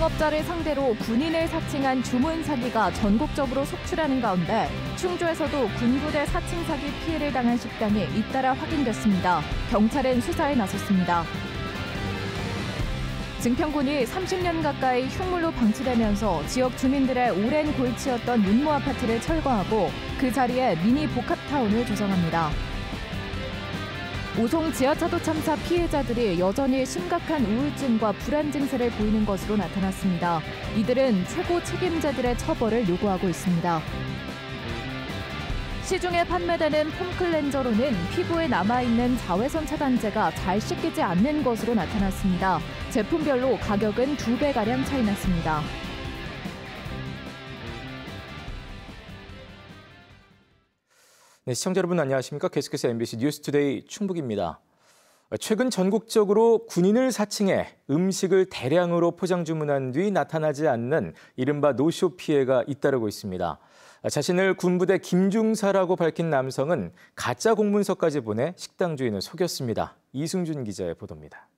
자영업자를 상대로 군인을 사칭한 주문 사기가 전국적으로 속출하는 가운데 충주에서도 군부대 사칭 사기 피해를 당한 식당이 잇따라 확인됐습니다. 경찰은 수사에 나섰습니다. 증평군이 30년 가까이 흉물로 방치되면서 지역 주민들의 오랜 골치였던 윤모 아파트를 철거하고 그 자리에 미니 복합타운을 조성합니다. 오송 지하차도 참사 피해자들이 여전히 심각한 우울증과 불안 증세를 보이는 것으로 나타났습니다. 이들은 최고 책임자들의 처벌을 요구하고 있습니다. 시중에 판매되는 폼클렌저로는 피부에 남아있는 자외선 차단제가 잘 씻기지 않는 것으로 나타났습니다. 제품별로 가격은 2배가량 차이 났습니다. 네, 시청자 여러분 안녕하십니까? 계속해서 MBC 뉴스투데이 충북입니다. 최근 전국적으로 군인을 사칭해 음식을 대량으로 포장 주문한 뒤 나타나지 않는 이른바 노쇼 피해가 잇따르고 있습니다. 자신을 군부대 김중사라고 밝힌 남성은 가짜 공문서까지 보내 식당 주인을 속였습니다. 이승준 기자의 보도입니다.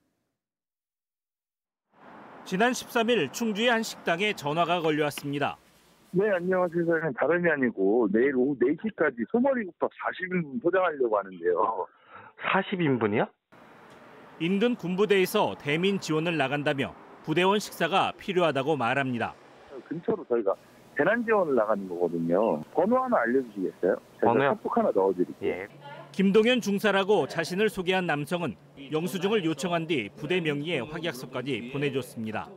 지난 13일 충주의 한 식당에 전화가 걸려왔습니다. 네, 안녕하세요. 다름이 아니고 내일 오후 4시까지 소머리국밥 40인분 포장하려고 하는데요. 40인분이요? 인근 군부대에서 대민 지원을 나간다며 부대원 식사가 필요하다고 말합니다. 근처로 저희가 재난 지원을 나가는 거거든요. 번호 하나 알려주시겠어요? 제가 카톡 하나 넣어드릴게요. 예. 김동현 중사라고 자신을 소개한 남성은 영수증을 요청한 뒤 부대 명의의 확약서까지 보내줬습니다.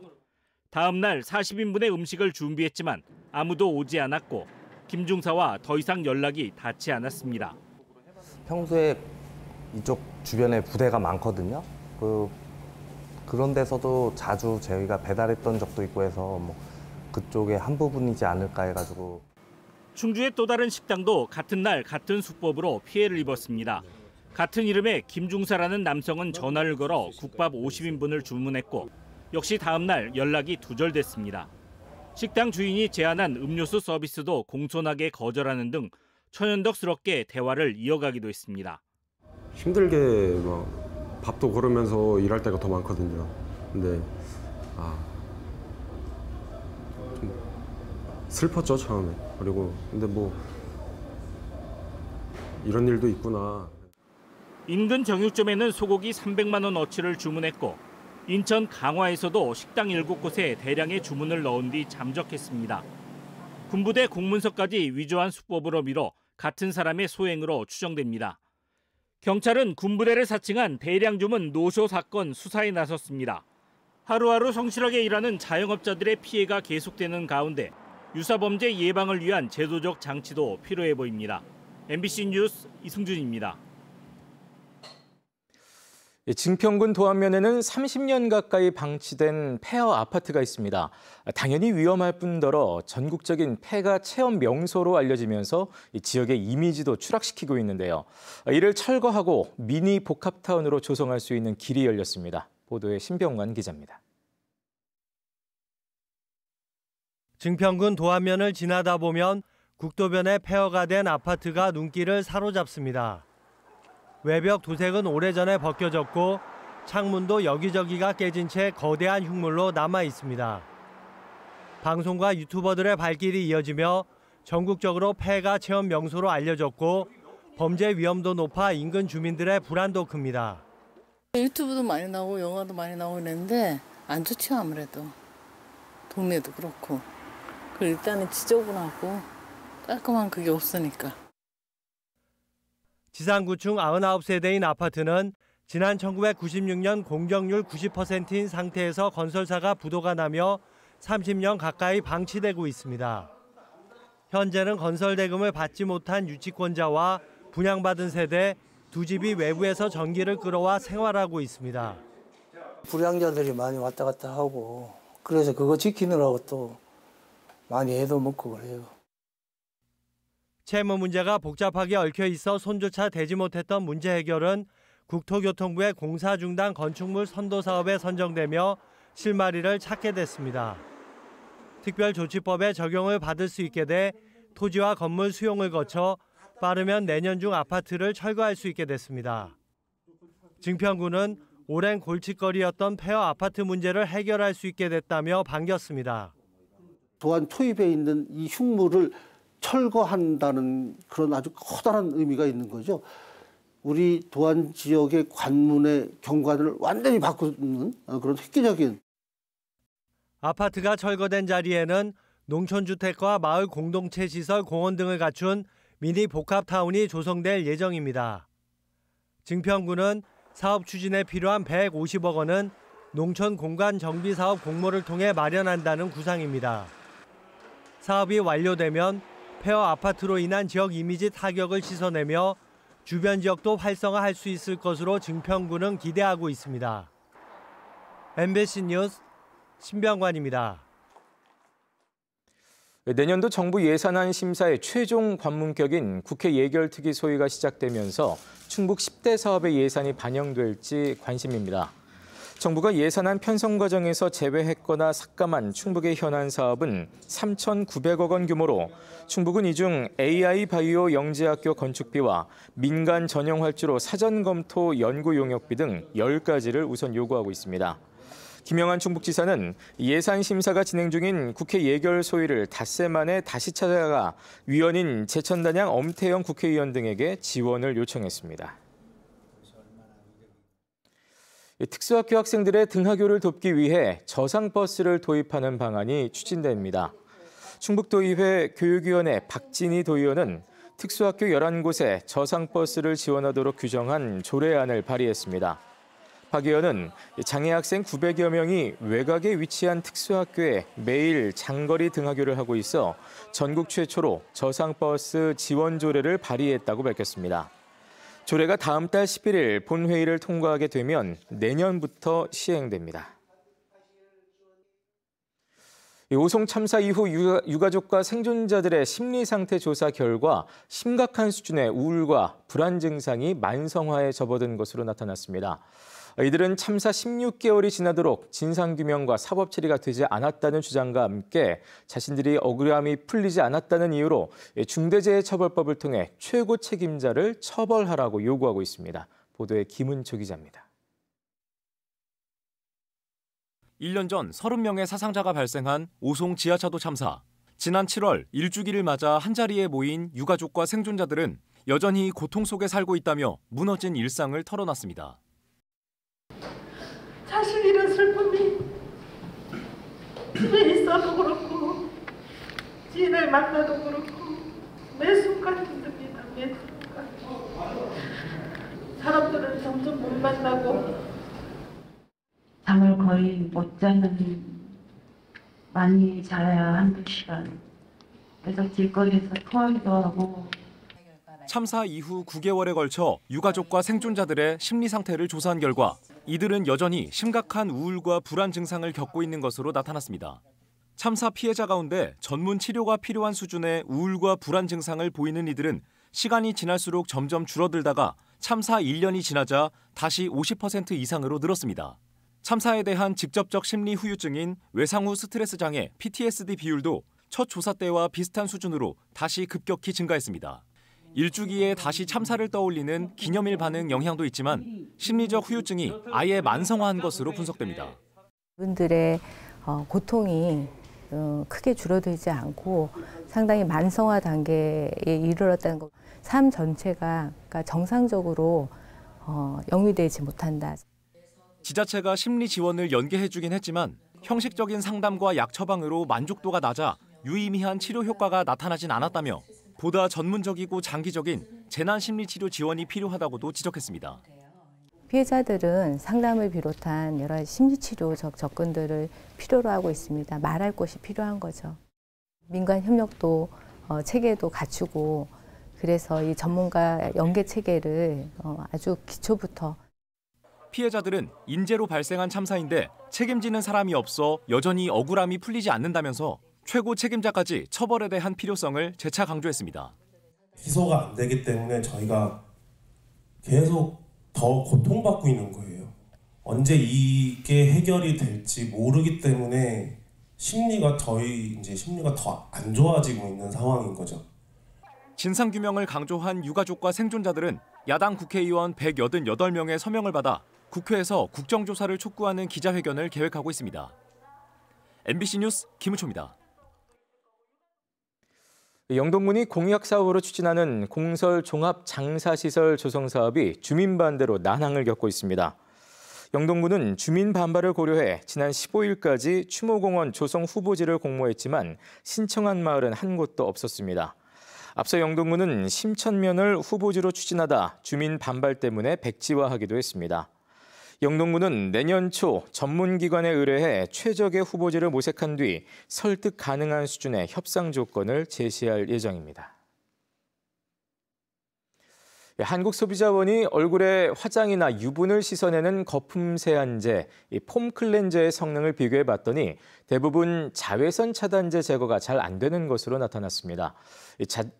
다음 날 40인분의 음식을 준비했지만 아무도 오지 않았고 김 중사와 더 이상 연락이 닿지 않았습니다. 평소에 이쪽 주변에 부대가 많거든요. 그런 데서도 자주 저희가 배달했던 적도 있고 해서 그쪽에 한 부분이지 않을까 해가지고. 충주의 또 다른 식당도 같은 날 같은 수법으로 피해를 입었습니다. 같은 이름의 김중사라는 남성은 전화를 걸어 국밥 50인분을 주문했고 역시 다음 날 연락이 두절됐습니다. 식당 주인이 제안한 음료수 서비스도 공손하게 거절하는 등 천연덕스럽게 대화를 이어가기도 했습니다. 힘들게 밥도 걸으면서 일할 때가 더 많거든요. 근데 좀 슬펐죠, 처음에. 그리고 근데 이런 일도 있구나. 인근 정육점에는 소고기 300만 원어치를 주문했고 인천 강화에서도 식당 7곳에 대량의 주문을 넣은 뒤 잠적했습니다. 군부대 공문서까지 위조한 수법으로 미뤄 같은 사람의 소행으로 추정됩니다. 경찰은 군부대를 사칭한 대량 주문 노쇼 사건 수사에 나섰습니다. 하루하루 성실하게 일하는 자영업자들의 피해가 계속되는 가운데 유사범죄 예방을 위한 제도적 장치도 필요해 보입니다. MBC 뉴스 이승준입니다. 증평군 도안면에는 30년 가까이 방치된 폐허 아파트가 있습니다. 당연히 위험할 뿐더러 전국적인 폐가 체험 명소로 알려지면서 지역의 이미지도 추락시키고 있는데요. 이를 철거하고 미니 복합타운으로 조성할 수 있는 길이 열렸습니다. 보도에 신병관 기자입니다. 증평군 도안면을 지나다 보면 국도변에 폐허가 된 아파트가 눈길을 사로잡습니다. 외벽 도색은 오래전에 벗겨졌고 창문도 여기저기가 깨진 채 거대한 흉물로 남아 있습니다. 방송과 유튜버들의 발길이 이어지며 전국적으로 폐가 체험 명소로 알려졌고 범죄 위험도 높아 인근 주민들의 불안도 큽니다. 유튜브도 많이 나오고 영화도 많이 나오고 있는데 안 좋죠, 아무래도. 동네도 그렇고. 그리고 일단은 지저분하고 깔끔한 그게 없으니까. 지상구층 99세대인 아파트는 지난 1996년 공정률 90%인 상태에서 건설사가 부도가 나며 30년 가까이 방치되고 있습니다. 현재는 건설 대금을 받지 못한 유치권자와 분양받은 세대 두 집이 외부에서 전기를 끌어와 생활하고 있습니다. 불량자들이 많이 왔다 갔다 하고 그래서 그거 지키느라고 또 많이 애도 먹고 그래요. 채무 문제가 복잡하게 얽혀 있어 손조차 대지 못했던 문제 해결은 국토교통부의 공사 중단 건축물 선도 사업에 선정되며 실마리를 찾게 됐습니다. 특별조치법의 적용을 받을 수 있게 돼 토지와 건물 수용을 거쳐 빠르면 내년 중 아파트를 철거할 수 있게 됐습니다. 증평군은 오랜 골칫거리였던 폐허 아파트 문제를 해결할 수 있게 됐다며 반겼습니다. 도안 초입에 있는 이 흉물을 철거한다는 그런 아주 커다란 의미가 있는 거죠. 우리 도안 지역의 관문의 경관을 완전히 바꾸는 그런 획기적인. 아파트가 철거된 자리에는 농촌주택과 마을 공동체 시설, 공원 등을 갖춘 미니 복합타운이 조성될 예정입니다. 증평구는 사업 추진에 필요한 150억 원은 농촌 공간 정비 사업 공모를 통해 마련한다는 구상입니다. 사업이 완료되면 폐허 아파트로 인한 지역 이미지 타격을 씻어내며 주변 지역도 활성화할 수 있을 것으로 증평구는 기대하고 있습니다. MBC 뉴스 신병관입니다. 내년도 정부 예산안 심사의 최종 관문격인 국회 예결특위 소위가 시작되면서 충북 10대 사업의 예산이 반영될지 관심입니다. 정부가 예산안 편성 과정에서 제외했거나 삭감한 충북의 현안 사업은 3,900억 원 규모로 충북은 이 중 AI 바이오 영재학교 건축비와 민간 전용 활주로 사전 검토 연구 용역비 등 10가지를 우선 요구하고 있습니다. 김영한 충북지사는 예산 심사가 진행 중인 국회 예결 소위를 닷새 만에 다시 찾아가 위원인 제천단양 엄태영 국회의원 등에게 지원을 요청했습니다. 특수학교 학생들의 등하교를 돕기 위해 저상버스를 도입하는 방안이 추진됩니다. 충북도의회 교육위원회 박진희 도의원은 특수학교 11곳에 저상버스를 지원하도록 규정한 조례안을 발의했습니다. 박 의원은 장애 학생 900여 명이 외곽에 위치한 특수학교에 매일 장거리 등하교를 하고 있어 전국 최초로 저상버스 지원 조례를 발의했다고 밝혔습니다. 조례가 다음 달 11일 본회의를 통과하게 되면 내년부터 시행됩니다. 오송 참사 이후 유가족과 생존자들의 심리 상태 조사 결과 심각한 수준의 우울과 불안 증상이 만성화에 접어든 것으로 나타났습니다. 이들은 참사 16개월이 지나도록 진상규명과 사법 처리가 되지 않았다는 주장과 함께 자신들이 억울함이 풀리지 않았다는 이유로 중대재해처벌법을 통해 최고 책임자를 처벌하라고 요구하고 있습니다. 보도에 김은초 기자입니다. 1년 전 30명의 사상자가 발생한 오송 지하차도 참사. 지난 7월 1주기를 맞아 한자리에 모인 유가족과 생존자들은 여전히 고통 속에 살고 있다며 무너진 일상을 털어놨습니다. 자식 이런 슬픔이 집에 있어도 그렇고 지인을 만나도 그렇고 매 순간 힘듭니다. 매 순간. 사람들은 점점 못 만나고 잠을 거의 못 자는, 많이 자야 한두 시간. 그래서 길거리에서 토하기도 하고. 참사 이후 9개월에 걸쳐 유가족과 생존자들의 심리 상태를 조사한 결과 이들은 여전히 심각한 우울과 불안 증상을 겪고 있는 것으로 나타났습니다. 참사 피해자 가운데 전문 치료가 필요한 수준의 우울과 불안 증상을 보이는 이들은 시간이 지날수록 점점 줄어들다가 참사 1년이 지나자 다시 50% 이상으로 늘었습니다. 참사에 대한 직접적 심리 후유증인 외상 후 스트레스 장애 PTSD 비율도 첫 조사 때와 비슷한 수준으로 다시 급격히 증가했습니다. 일주기에 다시 참사를 떠올리는 기념일 반응 영향도 있지만 심리적 후유증이 아예 만성화한 것으로 분석됩니다. 이분들의 고통이 크게 줄어들지 않고 상당히 만성화 단계에 이르렀다는 것. 삶 전체가 그러니까 정상적으로 영위되지 못한다. 지자체가 심리 지원을 연계해주긴 했지만 형식적인 상담과 약 처방으로 만족도가 낮아 유의미한 치료 효과가 나타나진 않았다며 보다 전문적이고 장기적인 재난심리치료 지원이 필요하다고도 지적했습니다. 피해자들은 상담을 비롯한 여러 가지 심리치료적 접근들을 필요로 하고 있습니다. 말할 곳이 필요한 거죠. 민간 협력도 체계도 갖추고 그래서 이 전문가 연계 체계를 아주 기초부터. 피해자들은 인재로 발생한 참사인데 책임지는 사람이 없어 여전히 억울함이 풀리지 않는다면서 최고 책임자까지 처벌에 대한 필요성을 재차 강조했습니다. 기소가 안 되기 때문에 저희가 계속 더 고통받고 있는 거예요. 언제 이게 해결이 될지 모르기 때문에 저희 심리가 더 안 좋아지고 있는 상황인 거죠. 진상규명을 강조한 유가족과 생존자들은 야당 국회의원 188명의 서명을 받아 국회에서 국정조사를 촉구하는 기자회견을 계획하고 있습니다. MBC 뉴스 김우초입니다. 영동군이 공약 사업으로 추진하는 공설 종합 장사시설 조성 사업이 주민 반대로 난항을 겪고 있습니다. 영동군은 주민 반발을 고려해 지난 15일까지 추모공원 조성 후보지를 공모했지만 신청한 마을은 한 곳도 없었습니다. 앞서 영동군은 심천면을 후보지로 추진하다 주민 반발 때문에 백지화하기도 했습니다. 영동군은 내년 초 전문기관에 의뢰해 최적의 후보지를 모색한 뒤 설득 가능한 수준의 협상 조건을 제시할 예정입니다. 한국소비자원이 얼굴에 화장이나 유분을 씻어내는 거품 세안제, 폼 클렌저의 성능을 비교해봤더니 대부분 자외선 차단제 제거가 잘 안 되는 것으로 나타났습니다.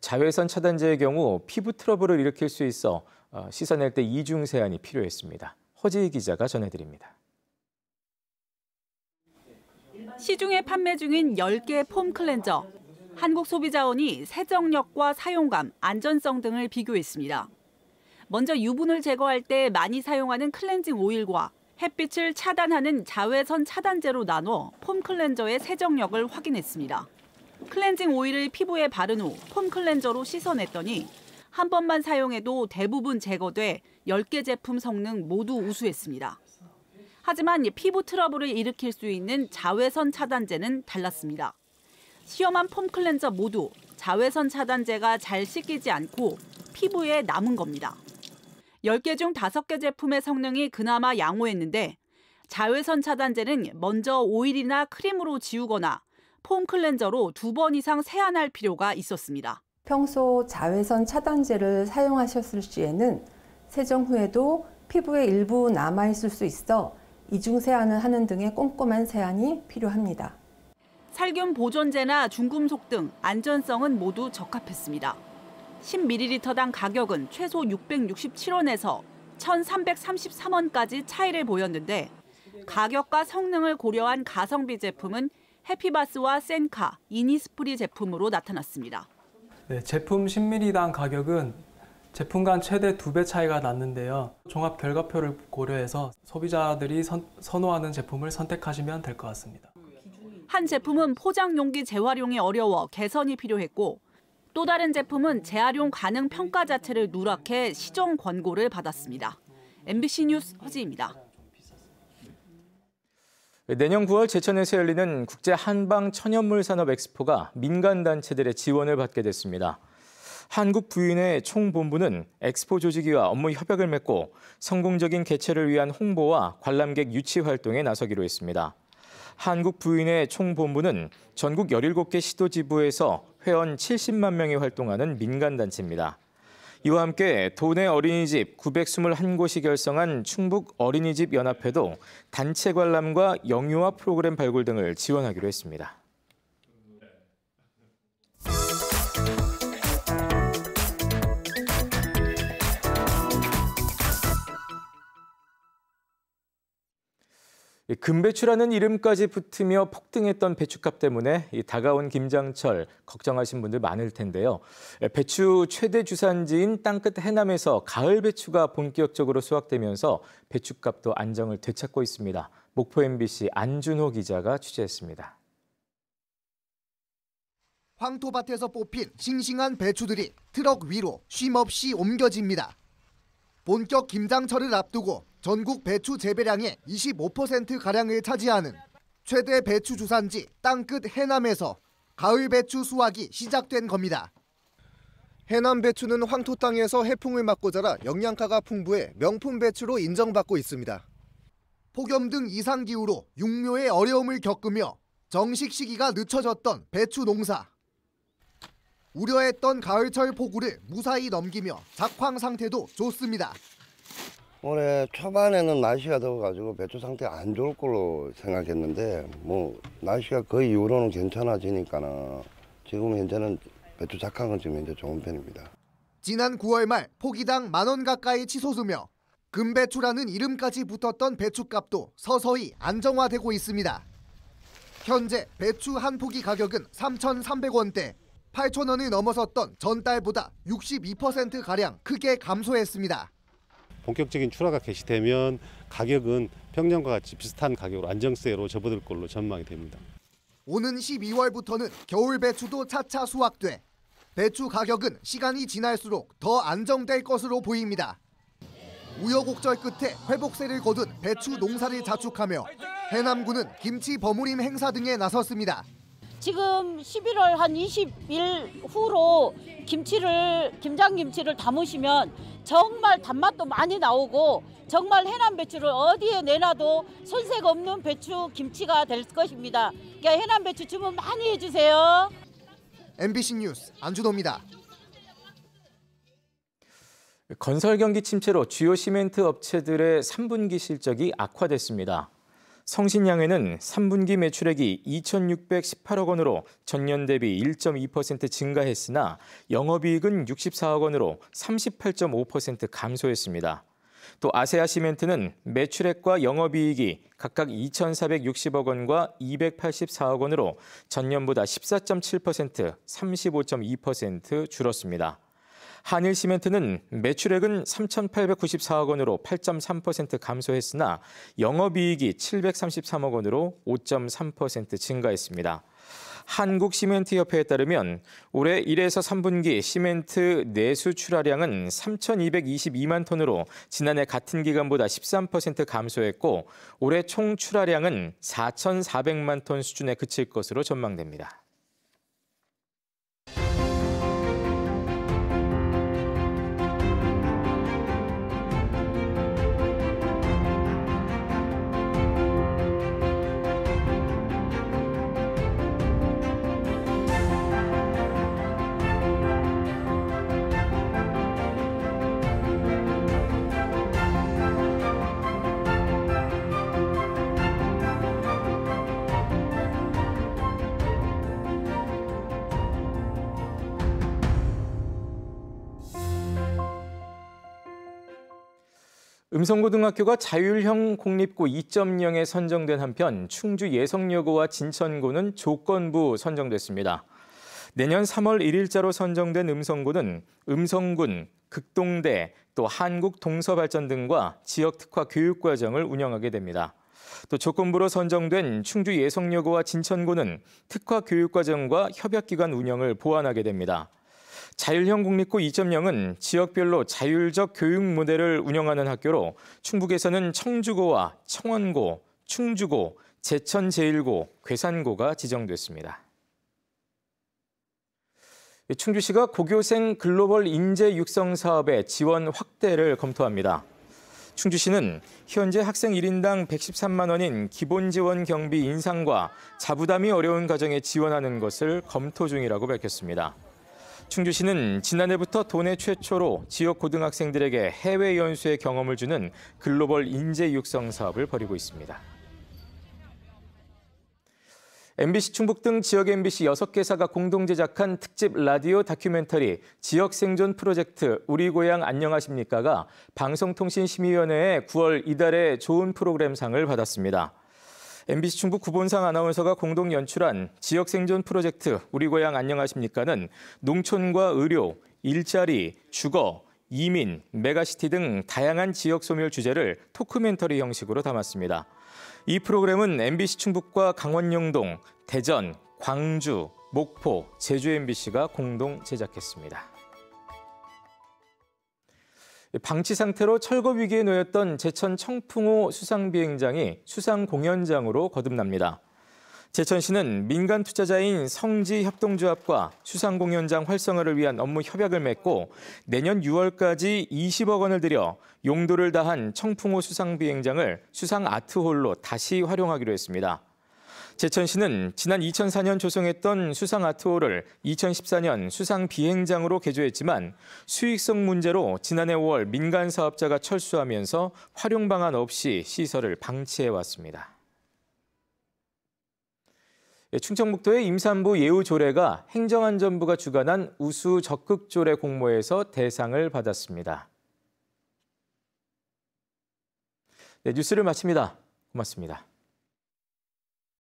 자외선 차단제의 경우 피부 트러블을 일으킬 수 있어 씻어낼 때 이중 세안이 필요했습니다. 허지희 기자가 전해드립니다. 시중에 판매 중인 10개 폼 클렌저. 한국소비자원이 세정력과 사용감, 안전성 등을 비교했습니다. 먼저 유분을 제거할 때 많이 사용하는 클렌징 오일과 햇빛을 차단하는 자외선 차단제로 나눠 폼 클렌저의 세정력을 확인했습니다. 클렌징 오일을 피부에 바른 후 폼 클렌저로 씻어냈더니 한 번만 사용해도 대부분 제거돼 10개 제품 성능 모두 우수했습니다. 하지만 피부 트러블을 일으킬 수 있는 자외선 차단제는 달랐습니다. 시험한 폼 클렌저 모두 자외선 차단제가 잘 씻기지 않고 피부에 남은 겁니다. 10개 중 5개 제품의 성능이 그나마 양호했는데 자외선 차단제는 먼저 오일이나 크림으로 지우거나 폼 클렌저로 2번 이상 세안할 필요가 있었습니다. 평소 자외선 차단제를 사용하셨을 시에는 세정 후에도 피부에 일부 남아있을 수 있어 이중 세안을 하는 등의 꼼꼼한 세안이 필요합니다. 살균 보존제나 중금속 등 안전성은 모두 적합했습니다. 10ml당 가격은 최소 667원에서 1,333원까지 차이를 보였는데 가격과 성능을 고려한 가성비 제품은 해피바스와 센카, 이니스프리 제품으로 나타났습니다. 네, 제품 10ml당 가격은 제품 간 최대 2배 차이가 났는데요. 종합 결과표를 고려해서 소비자들이 선호하는 제품을 선택하시면 될 것 같습니다. 한 제품은 포장 용기 재활용이 어려워 개선이 필요했고 또 다른 제품은 재활용 가능 평가 자체를 누락해 시정 권고를 받았습니다. MBC 뉴스 허지입니다. 내년 9월 제천에서 열리는 국제 한방 천연물 산업 엑스포가 민간 단체들의 지원을 받게 됐습니다. 한국 부인의 총본부는 엑스포 조직위와 업무 협약을 맺고 성공적인 개최를 위한 홍보와 관람객 유치 활동에 나서기로 했습니다. 한국 부인의 총본부는 전국 17개 시도지부에서 회원 70만 명이 활동하는 민간단체입니다. 이와 함께 도내 어린이집 921곳이 결성한 충북 어린이집 연합회도 단체 관람과 영유아 프로그램 발굴 등을 지원하기로 했습니다. 금배추라는 이름까지 붙으며 폭등했던 배추값 때문에 다가온 김장철 걱정하신 분들 많을 텐데요. 배추 최대 주산지인 땅끝 해남에서 가을 배추가 본격적으로 수확되면서 배추값도 안정을 되찾고 있습니다. 목포 MBC 안준호 기자가 취재했습니다. 황토밭에서 뽑힌 싱싱한 배추들이 트럭 위로 쉼없이 옮겨집니다. 본격 김장철을 앞두고 전국 배추 재배량의 25%가량을 차지하는 최대 배추 주산지 땅끝 해남에서 가을 배추 수확이 시작된 겁니다. 해남 배추는 황토 땅에서 해풍을 맞고 자라 영양가가 풍부해 명품 배추로 인정받고 있습니다. 폭염 등 이상기후로 육묘의 어려움을 겪으며 정식 시기가 늦춰졌던 배추 농사. 우려했던 가을철 폭우를 무사히 넘기며 작황 상태도 좋습니다. 올해 초반에는 날씨가 더워가지고 배추 상태가 안 좋을 걸로 생각했는데 날씨가 그 이후로는 괜찮아지니까는 지금 현재는 배추 작황은 지금 현재 좋은 편입니다. 지난 9월 말 포기당 10,000원 가까이 치솟으며 금배추라는 이름까지 붙었던 배추값도 서서히 안정화되고 있습니다. 현재 배추 한 포기 가격은 3,300원대, 8,000원을 넘어섰던 전달보다 62%가량 크게 감소했습니다. 본격적인 출하가 개시되면 가격은 평년과 같이 비슷한 가격으로 안정세로 접어들 걸로 전망이 됩니다. 오는 12월부터는 겨울 배추도 차차 수확돼 배추 가격은 시간이 지날수록 더 안정될 것으로 보입니다. 우여곡절 끝에 회복세를 거둔 배추 농사를 자축하며 해남군은 김치 버무림 행사 등에 나섰습니다. 지금 11월 한 20일 후로 김장김치를 담으시면 정말 단맛도 많이 나오고 정말 해남 배추를 어디에 내놔도 손색 없는 배추 김치가 될 것입니다. 그러니까 해남 배추 주문 많이 해주세요. MBC 뉴스 안준호입니다. 건설 경기 침체로 주요 시멘트 업체들의 3분기 실적이 악화됐습니다. 성신양회는 3분기 매출액이 2,618억 원으로 전년 대비 1.2% 증가했으나 영업이익은 64억 원으로 38.5% 감소했습니다. 또 아세아 시멘트는 매출액과 영업이익이 각각 2,460억 원과 284억 원으로 전년보다 14.7%, 35.2% 줄었습니다. 한일 시멘트는 매출액은 3,894억 원으로 8.3% 감소했으나 영업이익이 733억 원으로 5.3% 증가했습니다. 한국시멘트협회에 따르면 올해 1에서 3분기 시멘트 내수 출하량은 3,222만 톤으로 지난해 같은 기간보다 13% 감소했고 올해 총 출하량은 4,400만 톤 수준에 그칠 것으로 전망됩니다. 음성고등학교가 자율형 공립고 2.0에 선정된 한편 충주 예성여고와 진천고는 조건부 선정됐습니다. 내년 3월 1일자로 선정된 음성고는 음성군, 극동대, 또 한국동서발전 등과 지역특화 교육과정을 운영하게 됩니다. 또 조건부로 선정된 충주 예성여고와 진천고는 특화 교육과정과 협약기관 운영을 보완하게 됩니다. 자율형 공립고 2.0은 지역별로 자율적 교육 모델을 운영하는 학교로 충북에서는 청주고와 청원고, 충주고, 제천제일고, 괴산고가 지정됐습니다. 충주시가 고교생 글로벌 인재 육성 사업의 지원 확대를 검토합니다. 충주시는 현재 학생 1인당 113만 원인 기본 지원 경비 인상과 자부담이 어려운 가정에 지원하는 것을 검토 중이라고 밝혔습니다. 충주시는 지난해부터 도내 최초로 지역 고등학생들에게 해외 연수의 경험을 주는 글로벌 인재 육성 사업을 벌이고 있습니다. MBC 충북 등 지역 MBC 6개사가 공동 제작한 특집 라디오 다큐멘터리 지역 생존 프로젝트 우리 고향 안녕하십니까가 방송통신심의위원회의 9월 이달의 좋은 프로그램상을 받았습니다. MBC 충북 구본상 아나운서가 공동 연출한 지역 생존 프로젝트 우리 고향 안녕하십니까는 농촌과 의료, 일자리, 주거, 이민, 메가시티 등 다양한 지역 소멸 주제를 토크멘터리 형식으로 담았습니다. 이 프로그램은 MBC 충북과 강원 영동, 대전, 광주, 목포, 제주 MBC가 공동 제작했습니다. 방치 상태로 철거 위기에 놓였던 제천 청풍호 수상비행장이 수상공연장으로 거듭납니다. 제천시는 민간 투자자인 성지협동조합과 수상공연장 활성화를 위한 업무 협약을 맺고 내년 6월까지 20억 원을 들여 용도를 다한 청풍호 수상비행장을 수상 아트홀로 다시 활용하기로 했습니다. 제천시는 지난 2004년 조성했던 수상 아트홀을 2014년 수상 비행장으로 개조했지만 수익성 문제로 지난해 5월 민간 사업자가 철수하면서 활용 방안 없이 시설을 방치해왔습니다. 충청북도의 임산부 예우조례가 행정안전부가 주관한 우수 적극조례 공모에서 대상을 받았습니다. 네, 뉴스를 마칩니다. 고맙습니다.